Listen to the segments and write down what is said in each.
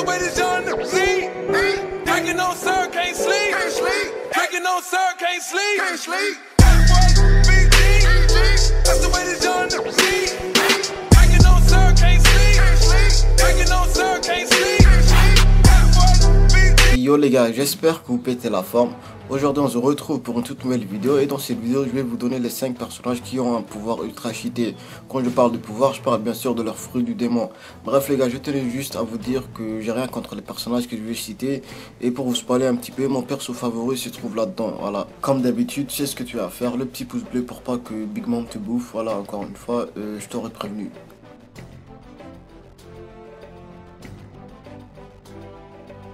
the way this young lead. Drinking on sir, can't sleep. Drinking on sir, can't sleep. That's the way this young lead. Drinking on sir, can't sleep. Drinking on sir, can't sleep. Yo les gars, j'espère que vous pétez la forme. Aujourd'hui on se retrouve pour une toute nouvelle vidéo et dans cette vidéo je vais vous donner les 5 personnages qui ont un pouvoir ultra cheaté. Quand je parle de pouvoir, je parle bien sûr de leur fruit du démon. Bref les gars, je tenais juste à vous dire que j'ai rien contre les personnages que je vais citer. Et pour vous spoiler un petit peu, mon perso favori se trouve là-dedans. Voilà, comme d'habitude, tu sais ce que tu as à faire. Le petit pouce bleu pour pas que Big Mom te bouffe. Voilà, encore une fois, je t'aurais prévenu.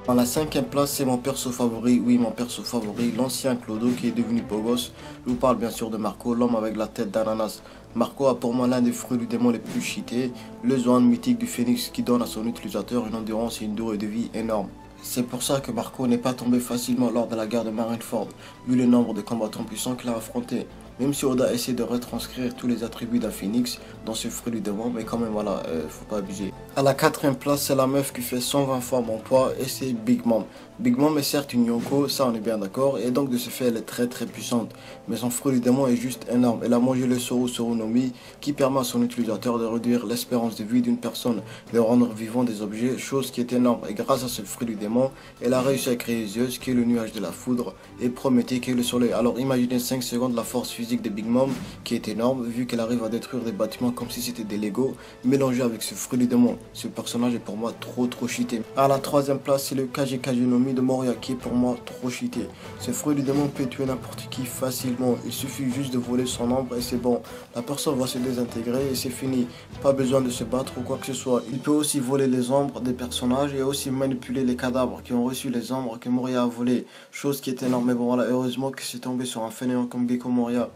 Dans la 5e place, c'est mon perso favori, oui mon perso favori, l'ancien Clodo qui est devenu beau gosse. Je vous parle bien sûr de Marco, l'homme avec la tête d'ananas. Marco a pour moi l'un des fruits du démon les plus cheatés, le Zoan mythique du Phoenix qui donne à son utilisateur une endurance et une durée de vie énorme. C'est pour ça que Marco n'est pas tombé facilement lors de la guerre de Marineford, vu le nombre de combattants puissants qu'il a affrontés. Même si Oda essaie de retranscrire tous les attributs d'un phénix dans ce fruit du démon, mais quand même voilà, faut pas abuser. À la 4e place, c'est la meuf qui fait 120 fois mon poids et c'est Big Mom. Big Mom est certes une Yonko, ça on est bien d'accord, et donc de ce fait elle est très puissante. Mais son fruit du démon est juste énorme. Elle a mangé le Soro no Mi qui permet à son utilisateur de réduire l'espérance de vie d'une personne, de rendre vivant des objets, chose qui est énorme. Et grâce à ce fruit du démon, elle a réussi à créer Zeus qui est le nuage de la foudre et Prométhée qui est le soleil. Alors imaginez 5 secondes la force physique de Big Mom qui est énorme vu qu'elle arrive à détruire des bâtiments comme si c'était des Lego mélangés avec ce fruit du démon. Ce personnage est pour moi trop cheaté. À la 3e place, c'est le Kage no Mi de Moria qui est pour moi trop cheaté. Ce fruit du démon peut tuer n'importe qui facilement. Il suffit juste de voler son ombre et c'est bon. La personne va se désintégrer et c'est fini. Pas besoin de se battre ou quoi que ce soit. Il peut aussi voler les ombres des personnages et aussi manipuler les cadavres qui ont reçu les ombres que Moria a volées. Chose qui est énorme. Mais bon voilà, heureusement que c'est tombé sur un fainéant comme Gecko Moria.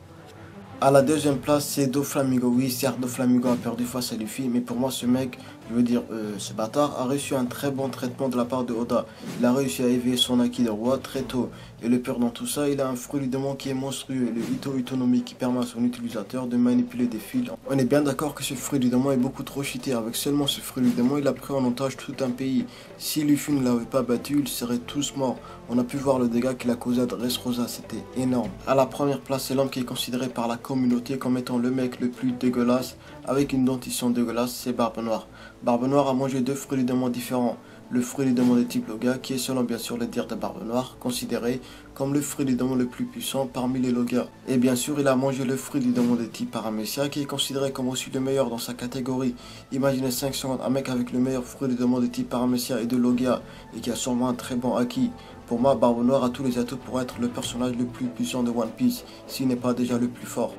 À la 2e place, c'est Doflamingo. Oui, certes, Doflamingo a perdu face à Luffy, mais pour moi, ce mec, je veux dire, ce bâtard, a reçu un très bon traitement de la part de Oda. Il a réussi à éveiller son acquis de roi très tôt. Et le pire dans tout ça, il a un fruit du démon qui est monstrueux, le Ito no Mi qui permet à son utilisateur de manipuler des fils. On est bien d'accord que ce fruit du démon est beaucoup trop cheaté. Avec seulement ce fruit du démon, il a pris en otage tout un pays. Si Luffy ne l'avait pas battu, ils seraient tous morts. On a pu voir le dégât qu'il a causé à Dressrosa, c'était énorme. À la première place, c'est l'homme qui est considéré par la communauté comme étant le mec le plus dégueulasse, avec une dentition dégueulasse, c'est Barbe Noire. Barbe Noire a mangé 2 fruits du démon différents. Le fruit du démon de type Logia, qui est selon bien sûr les dires de Barbe Noire, considéré comme le fruit du démon le plus puissant parmi les Logia. Et bien sûr, il a mangé le fruit du démon de type Paramecia, qui est considéré comme aussi le meilleur dans sa catégorie. Imaginez 5 secondes, un mec avec le meilleur fruit du démon de type Paramecia et de Logia, et qui a sûrement un très bon acquis. Pour moi, Barbe Noire a tous les atouts pour être le personnage le plus puissant de One Piece, s'il n'est pas déjà le plus fort.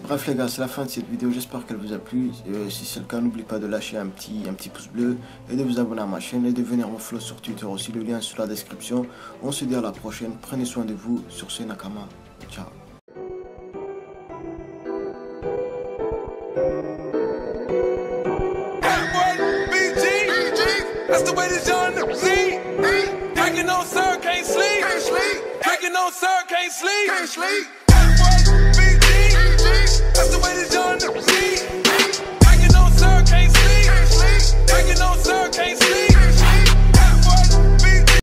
Bref les gars, c'est la fin de cette vidéo, j'espère qu'elle vous a plu. Si c'est le cas, n'oubliez pas de lâcher un petit pouce bleu et de vous abonner à ma chaîne et de venir me follow sur Twitter aussi, le lien est sur la description. On se dit à la prochaine, prenez soin de vous, sur ce Nakama, ciao. That's the way this young lead. Drinking on sir, can't sleep. Drinking on sir, can't sleep.